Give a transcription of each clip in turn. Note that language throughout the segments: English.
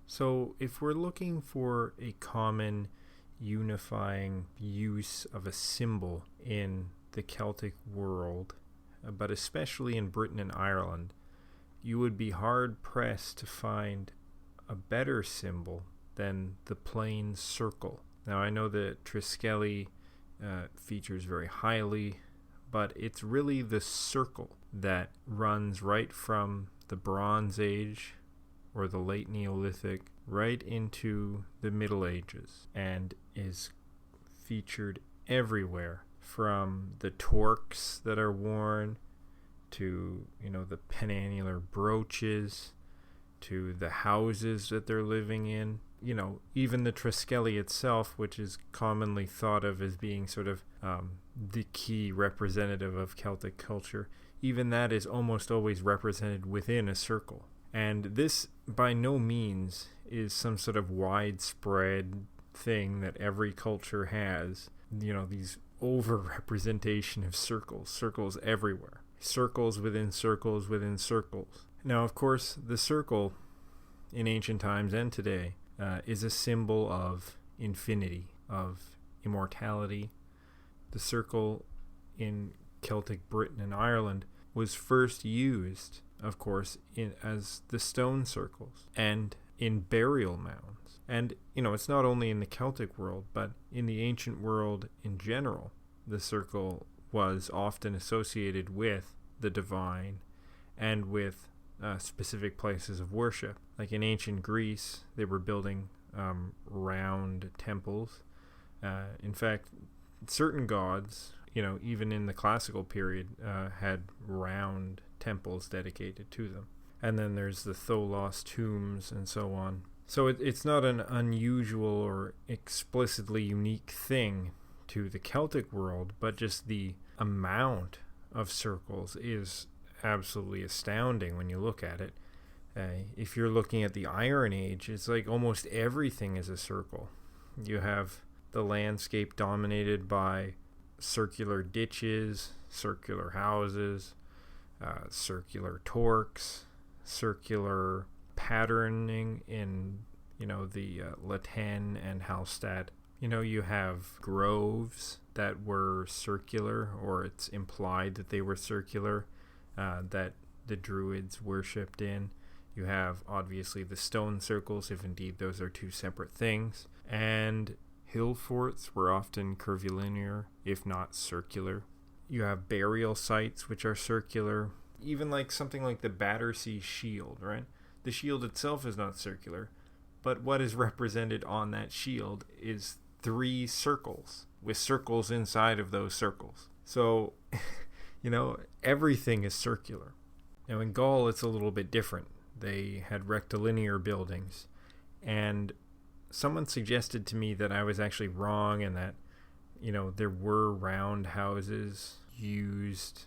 So, if we're looking for a common unifying use of a symbol in the Celtic world, but especially in Britain and Ireland, you would be hard pressed to find a better symbol than the plain circle. Now, I know that Triskelly features very highly, but it's really the circle that runs right from the Bronze Age or the late Neolithic right into the Middle Ages and is featured everywhere, from the torques that are worn to, the penannular brooches, to the houses that they're living in. Even the Triskelly itself, which is commonly thought of as being sort of the key representative of Celtic culture, even that is almost always represented within a circle. And this, by no means, is some sort of widespread thing that every culture has. These over-representation of circles everywhere. Circles within circles within circles. Now, of course, the circle in ancient times and today is a symbol of infinity, of immortality. The circle in Celtic Britain and Ireland was first used, of course, as the stone circles and in burial mounds. And, it's not only in the Celtic world, but in the ancient world in general, the circle was often associated with the divine and with specific places of worship. Like in ancient Greece, they were building round temples. In fact, certain gods, even in the classical period, had round temples dedicated to them. And then there's the Tholos tombs and so on. So it's not an unusual or explicitly unique thing to the Celtic world, but just the amount of circles is absolutely astounding when you look at it. If you're looking at the Iron Age, it's like almost everything is a circle. You have the landscape dominated by circular ditches, circular houses, circular torques, circular patterning in, the Latin and Hallstatt. You have groves that were circular, or it's implied that they were circular, that the Druids worshipped in. You have, obviously, the stone circles, if indeed those are two separate things. And hill forts were often curvilinear, if not circular. You have burial sites, which are circular. Even like something like the Battersea Shield, right? The shield itself is not circular, but what is represented on that shield is 3 circles, with circles inside of those circles. So, everything is circular. Now in Gaul, it's a little bit different. They had rectilinear buildings, and someone suggested to me that I was actually wrong, and that, there were round houses used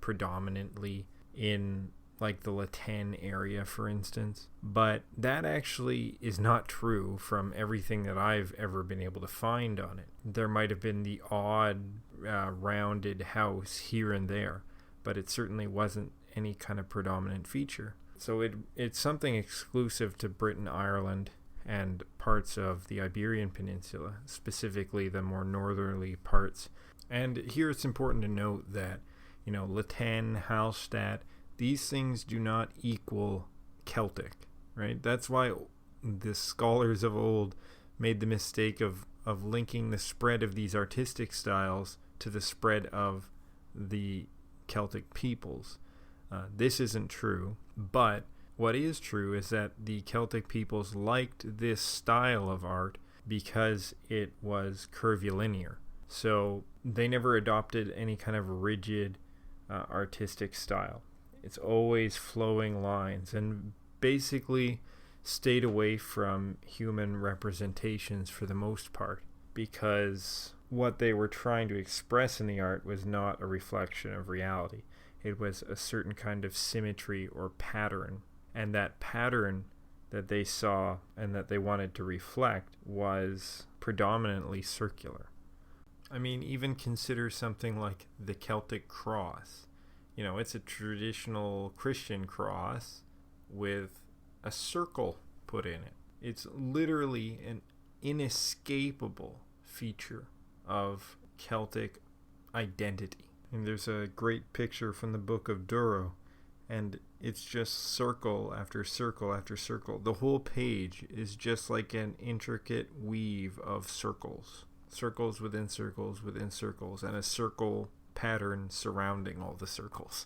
predominantly in like the Latin area, for instance. But that actually is not true from everything that I've ever been able to find on it. There might have been the odd rounded house here and there, but it certainly wasn't any kind of predominant feature. So it's something exclusive to Britain, Ireland, and parts of the Iberian Peninsula, specifically the more northerly parts. And here it's important to note that, Latin, Hallstatt, these things do not equal Celtic, right? That's why the scholars of old made the mistake of linking the spread of these artistic styles to the spread of the Celtic peoples. This isn't true, but what is true is that the Celtic peoples liked this style of art because it was curvilinear. So they never adopted any kind of rigid artistic style. It's always flowing lines, and basically stayed away from human representations for the most part, because what they were trying to express in the art was not a reflection of reality. It was a certain kind of symmetry or pattern, and that pattern that they saw and that they wanted to reflect was predominantly circular. I mean, even consider something like the Celtic cross. It's a traditional Christian cross with a circle put in it. It's literally an inescapable feature of Celtic identity. And there's a great picture from the Book of Durrow, and it's just circle after circle after circle. The whole page is just like an intricate weave of circles. Circles within circles within circles, and a circle pattern surrounding all the circles.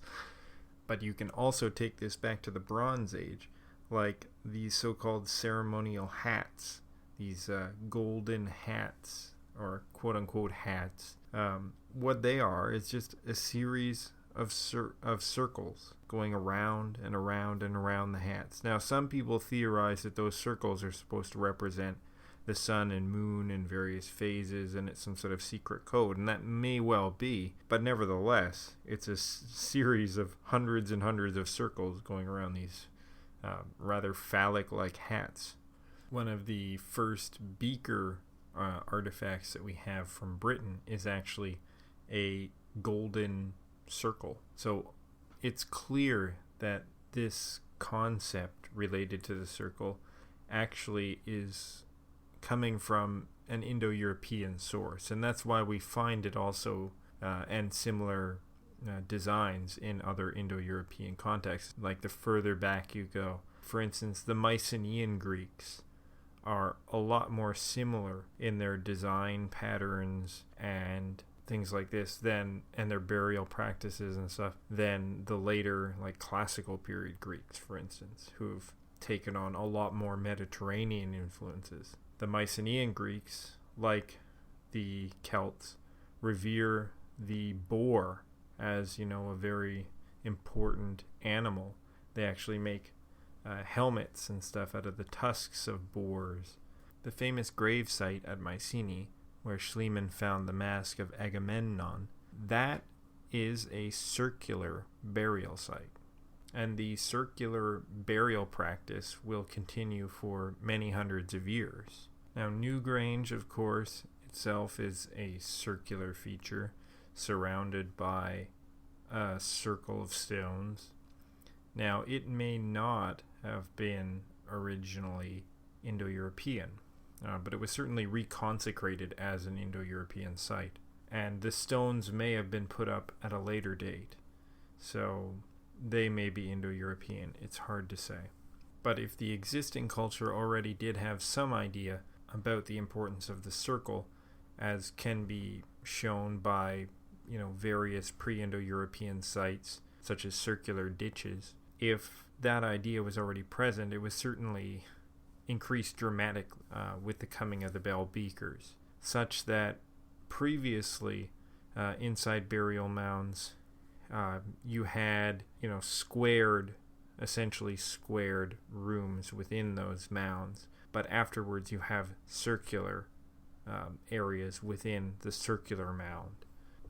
But you can also take this back to the Bronze Age, like these so-called ceremonial hats, these golden hats, or quote-unquote hats. What they are is just a series of circles going around and around and around the hats. Now, some people theorize that those circles are supposed to represent the sun and moon in various phases, and it's some sort of secret code, and that may well be, but nevertheless, it's a series of hundreds and hundreds of circles going around these rather phallic-like hats. One of the first beaker artifacts that we have from Britain is actually a golden circle. So it's clear that this concept related to the circle actually is coming from an Indo-European source, and that's why we find it also and similar designs in other Indo-European contexts, like the further back you go. For instance, the Mycenaean Greeks are a lot more similar in their design patterns and things like this and their burial practices and stuff than the later, like, classical period Greeks, for instance, who've taken on a lot more Mediterranean influences. The Mycenaean Greeks, like the Celts, revere the boar as, a very important animal. They actually make helmets and stuff out of the tusks of boars. The famous grave site at Mycenae, where Schliemann found the mask of Agamemnon, that is a circular burial site. And the circular burial practice will continue for many hundreds of years. Now, Newgrange, of course, itself is a circular feature surrounded by a circle of stones. Now, it may not have been originally Indo-European, but it was certainly reconsecrated as an Indo-European site. And the stones may have been put up at a later date, so they may be Indo-European. It's hard to say. But if the existing culture already did have some idea about the importance of the circle, as can be shown by, various pre-Indo-European sites, such as circular ditches, if that idea was already present, it was certainly increased dramatically with the coming of the bell beakers, such that previously inside burial mounds you had essentially squared rooms within those mounds, but afterwards you have circular areas within the circular mound.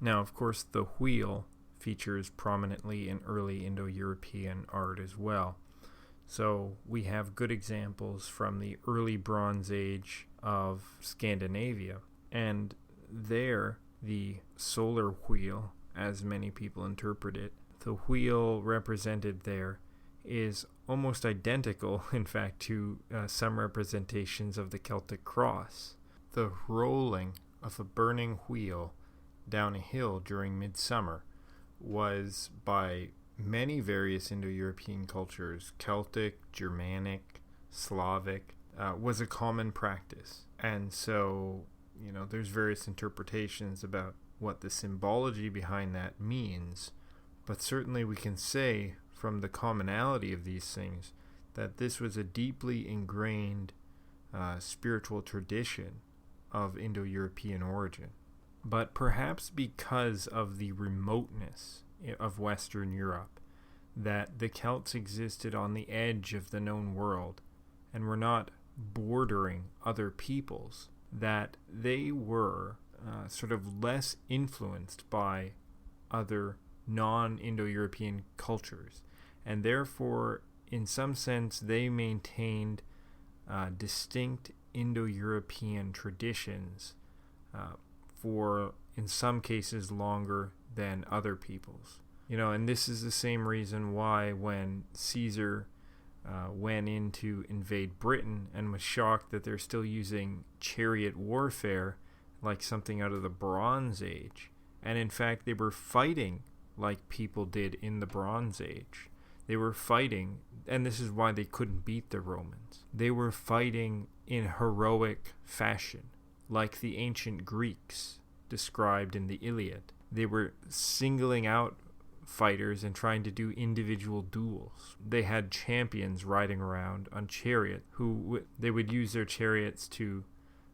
Now, of course, the wheel features prominently in early Indo-European art as well. So we have good examples from the early Bronze Age of Scandinavia, and there the solar wheel, as many people interpret it, the wheel represented there is almost identical, in fact, to some representations of the Celtic cross. The rolling of a burning wheel down a hill during midsummer was, by many various Indo-European cultures, Celtic, Germanic, Slavic, was a common practice. And so, there's various interpretations about what the symbology behind that means, but certainly we can say from the commonality of these things that this was a deeply ingrained spiritual tradition of Indo-European origin. But perhaps because of the remoteness of Western Europe, that the Celts existed on the edge of the known world and were not bordering other peoples, that they were sort of less influenced by other non-Indo-European cultures, and therefore, in some sense, they maintained distinct Indo-European traditions for, in some cases, longer than other peoples. And this is the same reason why when Caesar went in to invade Britain and was shocked that they're still using chariot warfare like something out of the Bronze Age. And in fact, they were fighting like people did in the Bronze Age. They were fighting, and this is why they couldn't beat the Romans. They were fighting in heroic fashion, like the ancient Greeks described in the Iliad. They were singling out fighters and trying to do individual duels. They had champions riding around on chariots who they would use their chariots to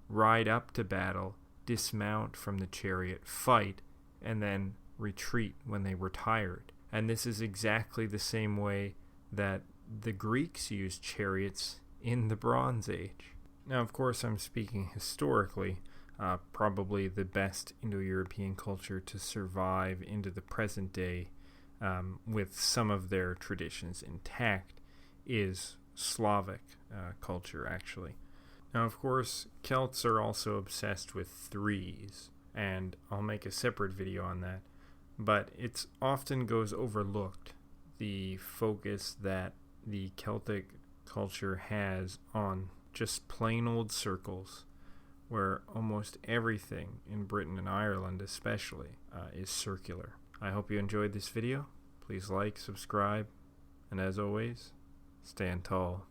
ride up to battle, dismount from the chariot, fight, and then retreat when they were tired. And this is exactly the same way that the Greeks used chariots in the Bronze Age. Now, of course, I'm speaking historically. Probably the best Indo-European culture to survive into the present day with some of their traditions intact is Slavic culture, actually. Now, of course, Celts are also obsessed with threes, and I'll make a separate video on that. But it often goes overlooked, the focus that the Celtic culture has on just plain old circles, where almost everything in Britain and Ireland especially is circular. I hope you enjoyed this video. Please like, subscribe, and as always, stand tall.